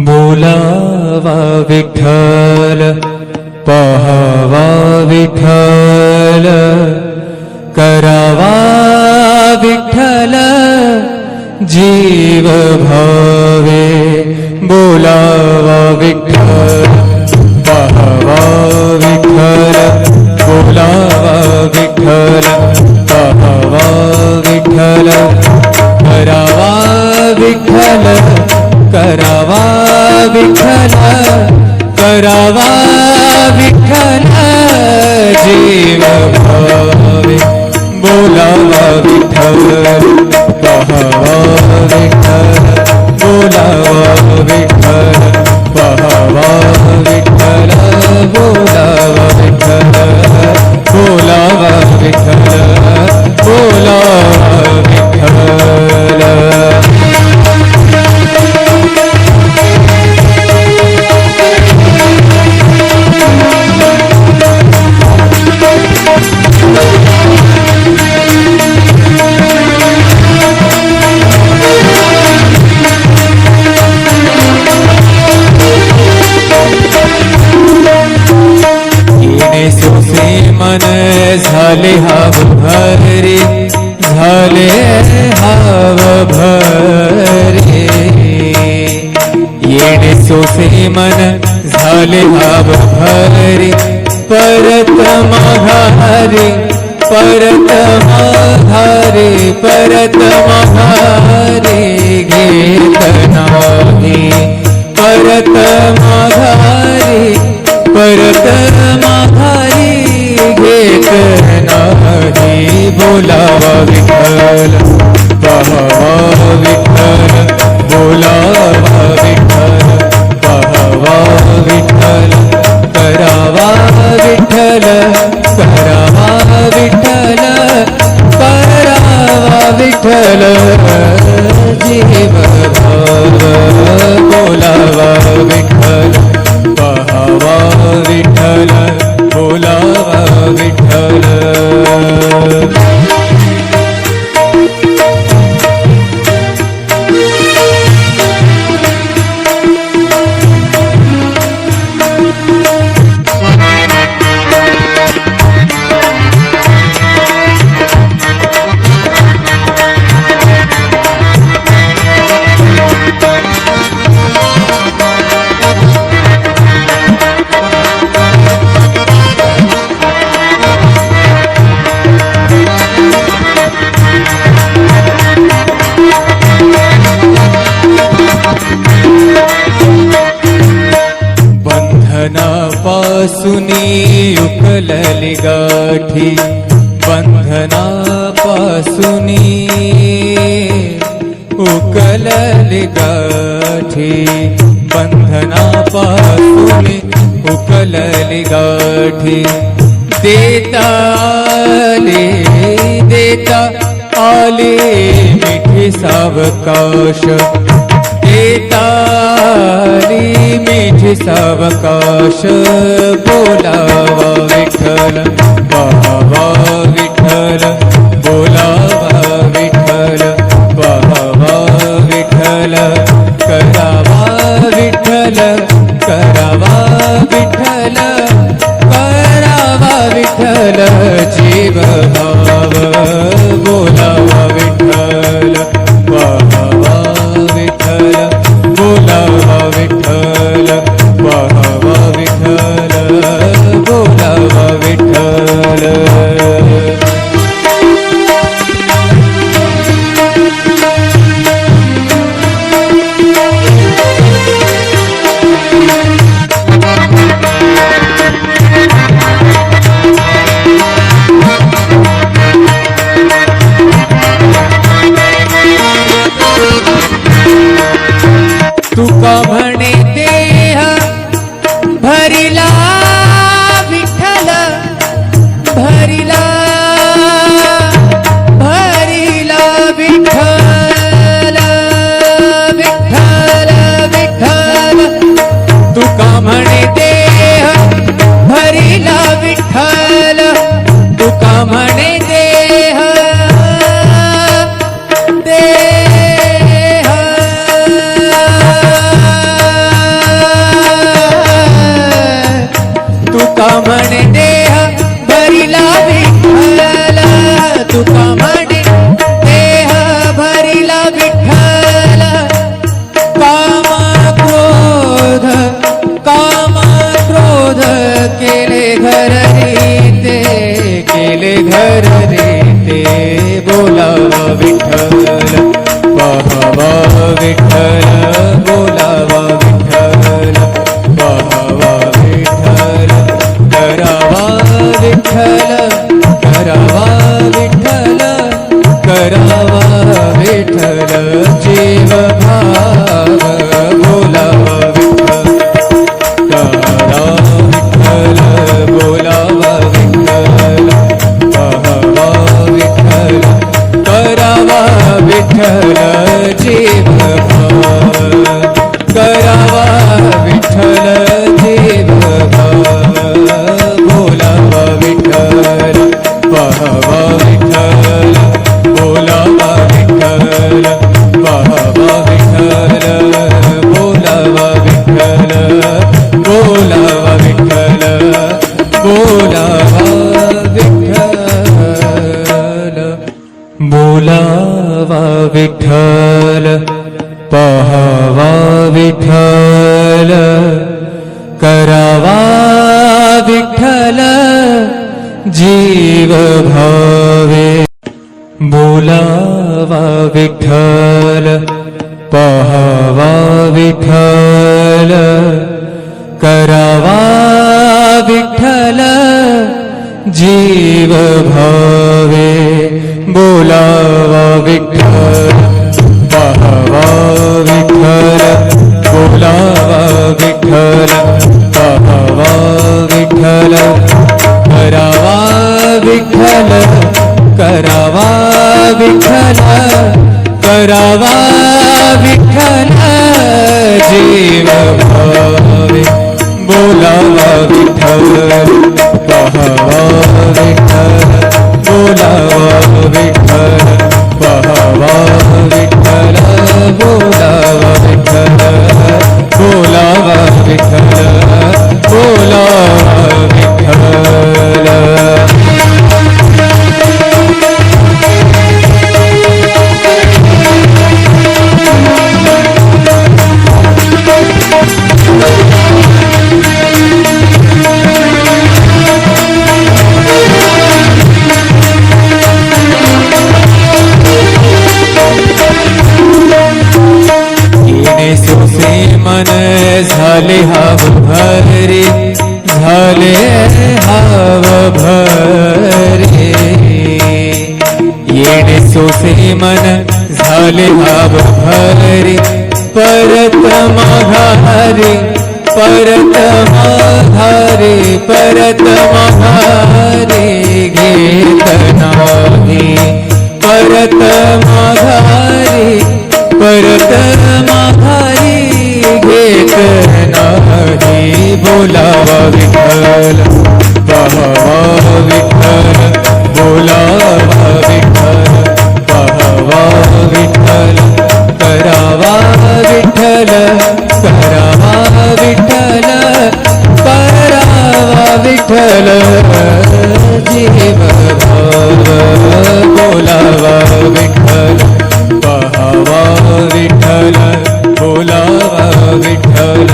बोलावा विठ्ठल पहावा विठ्ठल करावा विठ्ठल जीव भावे बोलावा विठ्ठल पहावा विठ्ठल बोलावा विठ्ठल पहावा विठ्ठल करावा विठ्ठल करावा विठ्ठल करावा विठ्ठल जीव भावे बोलावा विठ्ठल पहावा विठ्ठल बोलावा विठ्ठल पहावा विठ्ठल बोलावा विठ्ठल बोलावा विठ्ठल बोलावा विठ्ठल। मन झाले हाव भरे झाले हाव भरे येणे सोसे मन झाले हाव भरे परत माघारे परत माघारे परत माघारे घेत नाही परत माघारे परत माघारी घेत नाही बोलावा विठ्ठल पहावा विठ्ठल बोलावा विठ्ठल पहावा विठ्ठल करावा विठ्ठल करावा विठ्ठल करावा विठ्ठल जीव भाव बोलावा विठ्ठल पहावा विठ्ठल बोलावा विठ्ठल। बंधनापासूनी उकलली गाठी बंधनापासूनी उकलली गाठी बंधनापासूनी उकलली गाठी देता आले मिठी सावकाश देताली मिठी सावकाश बोलावा विठ्ठल पहावा विठ्ठल बोलावा विठ्ठल पहावा विठ्ठल करावा विठ्ठल करावा विठ्ठल करावा विठ्ठल जीव भाव बोलावा विठ्ठल पहावा विठ्ठल बोलावा विठ्ठल पहावा विठ्ठल बोलावा विठ्ठल। तुका म्हणे देह भरिला विठ्ठल भरिला भरिला विठ्ठल विठ्ठल विठ्ठल तुका म्हणे देह भरिला विठ्ठल तुका म्हणे देह देह करावा विठ्ठल देव बोलावा विठ्ठल पाहावा विठ्ठल बोलावा विठ्ठल पाहावा विठ्ठल बोलावा विठ्ठल बोलावा विठ्ठल बोलावा विठ्ठल बोलावा विठ्ठल पाहावा विठ्ठल करावा विठ्ठल जीव भावे बोलावा विठ्ठल पाहावा विठ्ठल करावा विठ्ठल जीव भावे बोलावा विठ्ठल पाहावा विठ्ठल बोलावा विठ्ठल पाहावा विठ्ठल करावा विठ्ठल करावा विठ्ठल करावा विठ्ठल जीव भावे बोलावा विठ्ठल पाहावा विठ्ठल बोलावा विठ्ठल पाहावा विठ्ठल बोलावा विठ्ठल बोलावा विठ्ठल बोलावा विठ्ठल मन झाले हाव भरे झाले हाव भरे येणे सोसे मन झाले हाव भरे परत माघारे परत माघारे परत माघारे घेत नाही परत माघारे परत माघारी घेत नाही बोलावा विठ्ठल पाहावा विठ्ठल बोलावा विठ्ठल पाहावा विठ्ठल करावा विठ्ठल करावा विठ्ठल करावा विठ्ठल जीव भाव बोलावा विठ्ठल पाहावा विठ्ठल बोलावा विठ्ठल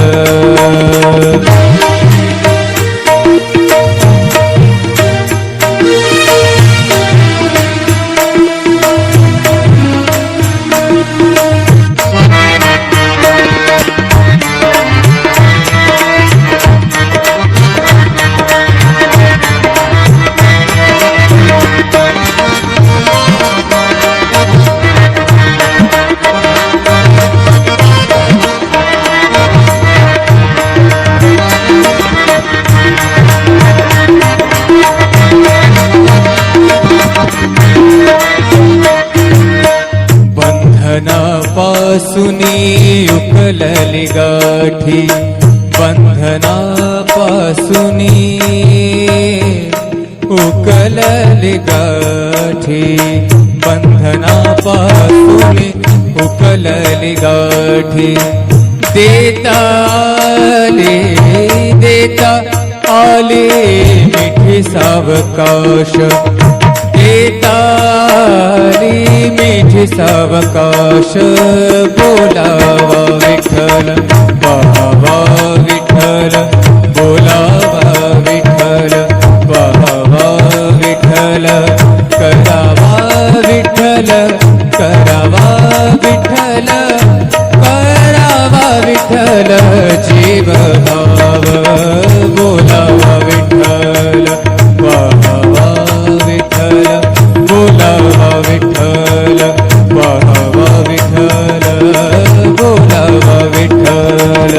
बंधनापासूनी उकलली गाठी बंधनापासूनी उकलली गाठी बंधनापासूनी उकलली गाठी देता आले मिठी सावकाश देताली मिठी सावकाश बोलावा विठ्ठल पाहावा विठ्ठल बोलावा विठ्ठल पाहावा विठ्ठल करावा विठ्ठल करावा विठ्ठल करावा विठ्ठल जीव भाव बोलावा विठ्ठल पाहावा विठ्ठल बोलावा विठ्ठल पाहावा विठ्ठल बोलावा विठ्ठल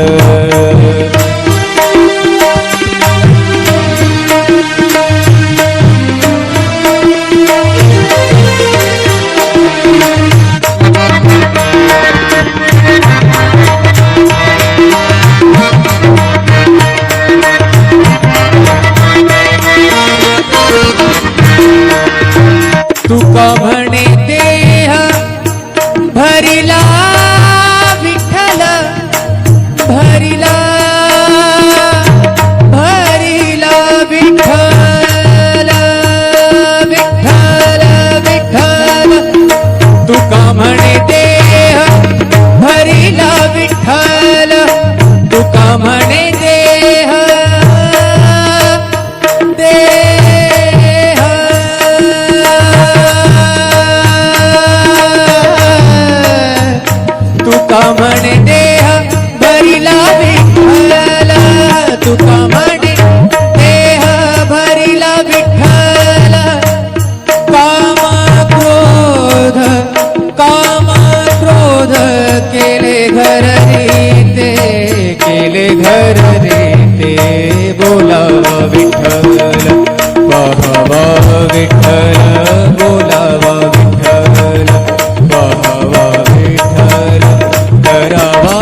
घर रे ते बोलावा विठ्ठल पाहावा विठ्ठल बोलावा विठ्ठल पाहावा विठ्ठल करावा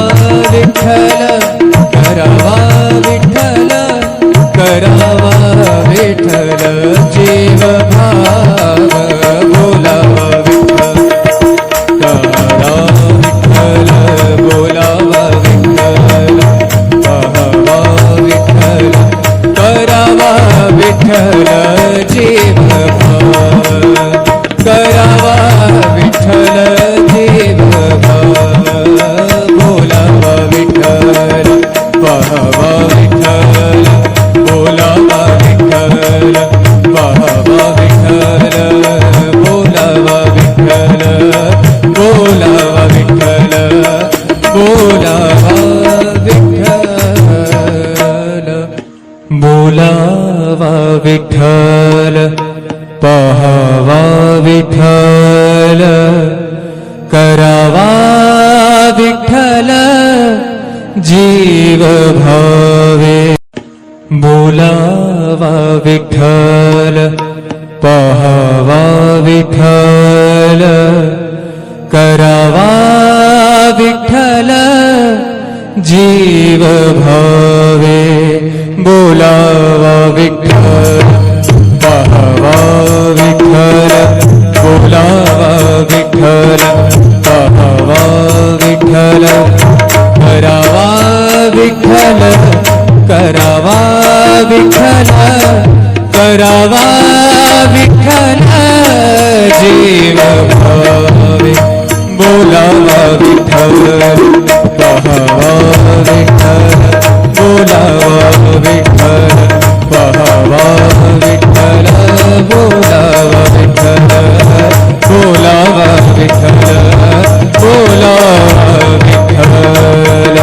विठ्ठल करावा विठ्ठल करावा विठ्ठल जीव भाव बोलावा विठ्ठल तारा विठ्ठल बोलावा विठ्ठल पाहावा विठ्ठल करावा विठ्ठल जीव भाव करावा विठ्ठल जीव भाव बोलावा विठ्ठल पाहावा विठ्ठल बोलावा विठ्ठल पाहावा विठ्ठल बोलावा विठ्ठल बोलावा विठ्ठल बोलावा विठ्ठल बोलावा विठ्ठल पाहावा विठ्ठल करावा विठ्ठल जीव भावे बोलावा विठ्ठल पाहावा विठ्ठल करावा विठ्ठल जीव भावे बोलावा विठ्ठल पाहावा विठ्ठल बोलावा विठ्ठल पाहावा विठ्ठल करावा विठ्ठल करावा विठ्ठल करावा विठ्ठल जीव भावे बोलावा विठ्ठल पाहावा विठ्ठल बोलावा विठ्ठल पाहावा विठ्ठल बोलावा विठ्ठल बोलावा विठ्ठल बोलावा विठ्ठल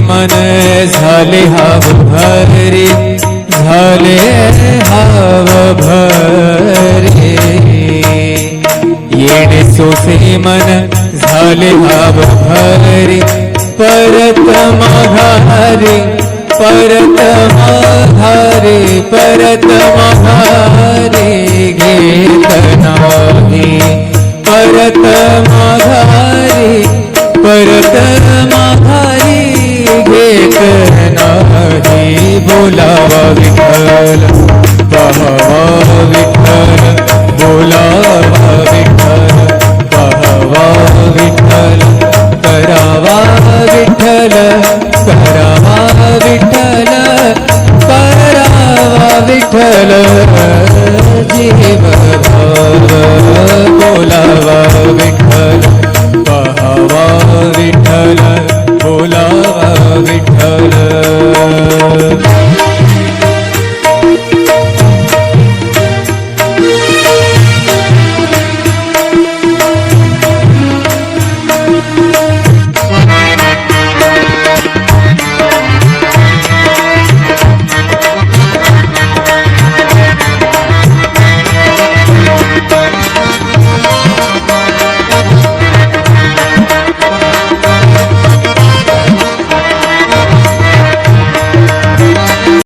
मन झाले हाव भरे झाले हाव भरे येणे सोसे मन झाले हाव भरे परत माघारे परत माघारे परत माघारे घेत नाही परत माघारे परत माघारी घेत नाही बोलावा विठ्ठल